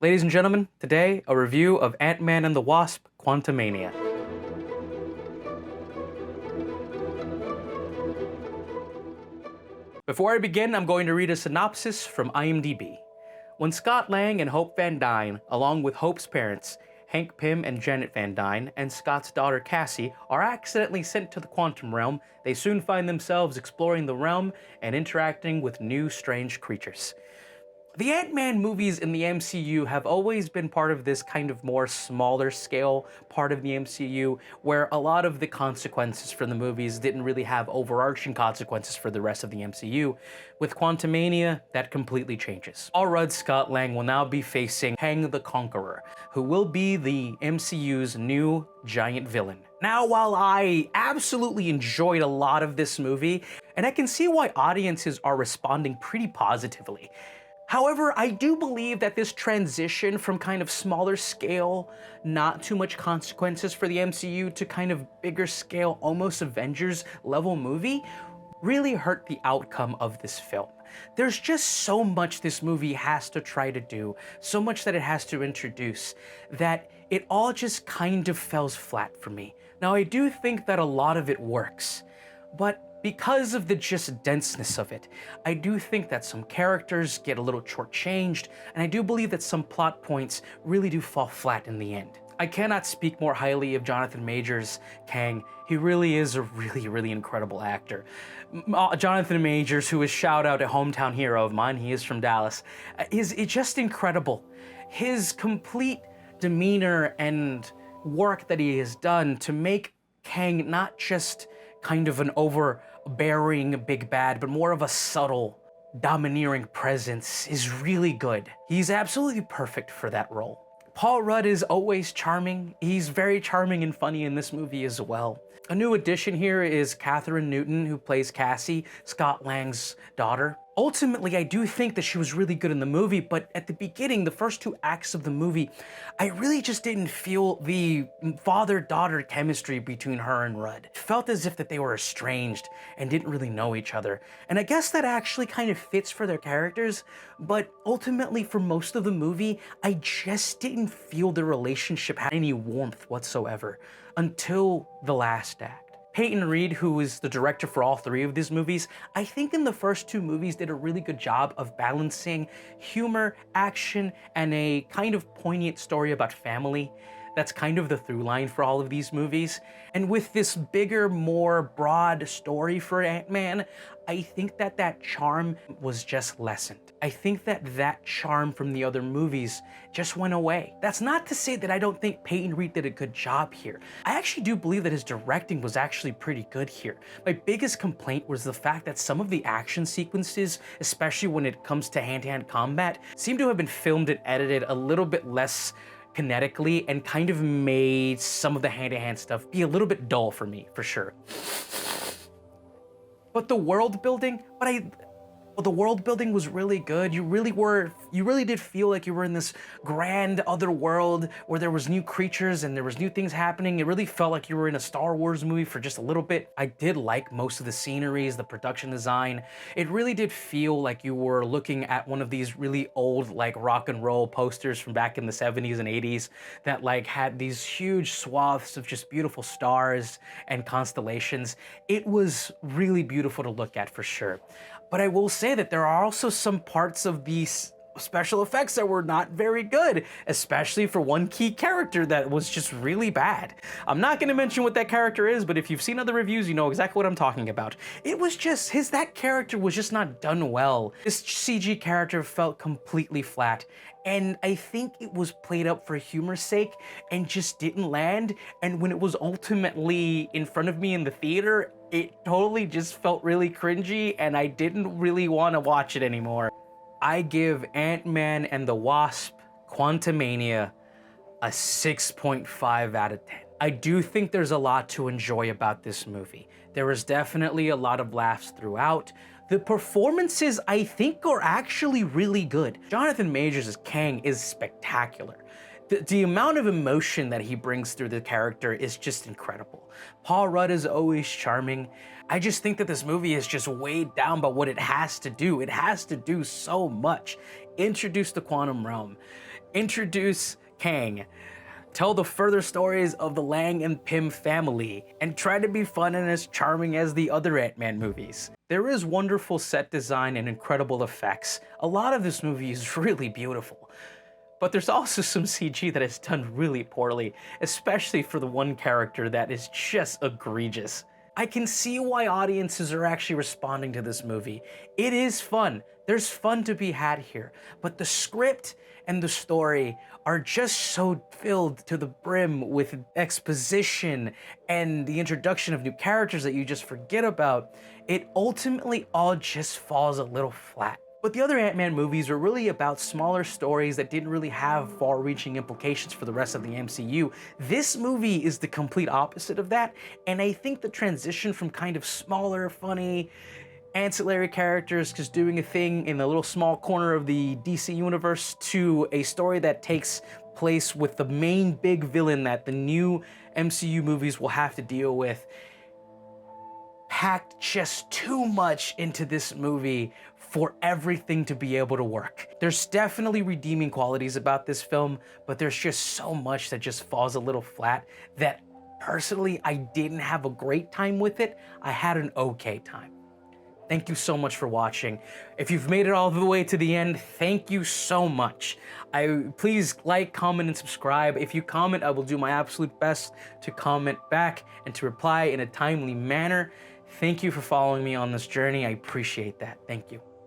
Ladies and gentlemen, today a review of Ant-Man and the Wasp Quantomania. Before I begin, I'm going to read a synopsis from IMDb. When Scott Lang and Hope Van Dyne, along with Hope's parents, Hank Pym and Janet Van Dyne, and Scott's daughter Cassie, are accidentally sent to the quantum realm, they soon find themselves exploring the realm and interacting with new strange creatures. The Ant-Man movies in the MCU have always been part of this kind of more smaller scale part of the MCU, where a lot of the consequences for the movies didn't really have overarching consequences for the rest of the MCU. With Quantumania, that completely changes. Paul Rudd Scott Lang will now be facing King the Conqueror, who will be the MCU's new giant villain. Now, while I absolutely enjoyed a lot of this movie, and I can see why audiences are responding pretty positively, however, I do believe that this transition from kind of smaller scale, not too much consequences for the MCU, to kind of bigger scale, almost Avengers level movie, really hurt the outcome of this film. There's just so much this movie has to try to do, so much that it has to introduce, that it all just kind of falls flat for me. Now, I do think that a lot of it works, but because of the just denseness of it, I do think that some characters get a little shortchanged, and I do believe that some plot points really do fall flat in the end. I cannot speak more highly of Jonathan Majors' Kang. He really is a really incredible actor. Jonathan Majors, who is shout out a hometown hero of mine, he is from Dallas, is just incredible. His complete demeanor and work that he has done to make Kang not just kind of an overbearing big bad, but more of a subtle, domineering presence is really good. He's absolutely perfect for that role. Paul Rudd is always charming. He's very charming and funny in this movie as well. A new addition here is Katherine Newton, who plays Cassie, Scott Lang's daughter. Ultimately, I do think that she was really good in the movie, but at the beginning, the first two acts of the movie, I really just didn't feel the father-daughter chemistry between her and Rudd. It felt as if that they were estranged and didn't really know each other. And I guess that actually kind of fits for their characters, but ultimately for most of the movie, I just didn't feel the relationship had any warmth whatsoever until the last act. Peyton Reed, who is the director for all three of these movies, I think in the first two movies did a really good job of balancing humor, action, and a kind of poignant story about family. That's kind of the through line for all of these movies. And with this bigger, more broad story for Ant-Man, I think that that charm was just lessened. I think that that charm from the other movies just went away. That's not to say that I don't think Peyton Reed did a good job here. I actually do believe that his directing was actually pretty good here. My biggest complaint was the fact that some of the action sequences, especially when it comes to hand-to-hand combat, seem to have been filmed and edited a little bit less kinetically and kind of made some of the hand-to-hand stuff be a little bit dull for me, for sure. But the world building, the world building was really good. You really did feel like you were in this grand other world where there was new creatures and there was new things happening. It really felt like you were in a Star Wars movie for just a little bit. I did like most of the sceneries, the production design. It really did feel like you were looking at one of these really old like rock and roll posters from back in the 70s and 80s that like had these huge swaths of just beautiful stars and constellations. It was really beautiful to look at for sure. But I will say that there are also some parts of these special effects that were not very good, especially for one key character that was just really bad. I'm not going to mention what that character is, but if you've seen other reviews, you know exactly what I'm talking about. It was just, that character was just not done well. This CG character felt completely flat, and I think it was played up for humor's sake and just didn't land, and when it was ultimately in front of me in the theater, it totally just felt really cringy, and I didn't really want to watch it anymore. I give Ant-Man and the Wasp Quantomania a 6.5 out of 10. I do think there's a lot to enjoy about this movie. There is definitely a lot of laughs throughout. The performances, I think, are actually really good. Jonathan Majors' Kang is spectacular. The amount of emotion that he brings through the character is just incredible. Paul Rudd is always charming. I just think that this movie is just weighed down by what it has to do. It has to do so much. Introduce the quantum realm. Introduce Kang. Tell the further stories of the Lang and Pym family, and try to be fun and as charming as the other Ant-Man movies. There is wonderful set design and incredible effects. A lot of this movie is really beautiful. But there's also some CG that is done really poorly, especially for the one character that is just egregious. I can see why audiences are actually responding to this movie. It is fun. There's fun to be had here, but the script and the story are just so filled to the brim with exposition and the introduction of new characters that you just forget about. It ultimately all just falls a little flat. But the other Ant-Man movies are really about smaller stories that didn't really have far-reaching implications for the rest of the MCU. This movie is the complete opposite of that, and I think the transition from kind of smaller, funny, ancillary characters just doing a thing in a little small corner of the DC universe to a story that takes place with the main big villain that the new MCU movies will have to deal with, packed just too much into this movie for everything to be able to work. There's definitely redeeming qualities about this film, but there's just so much that just falls a little flat that personally I didn't have a great time with it. I had an okay time. Thank you so much for watching. If you've made it all the way to the end, thank you so much. Please like, comment, and subscribe. If you comment, I will do my absolute best to comment back and to reply in a timely manner. Thank you for following me on this journey. I appreciate that. Thank you.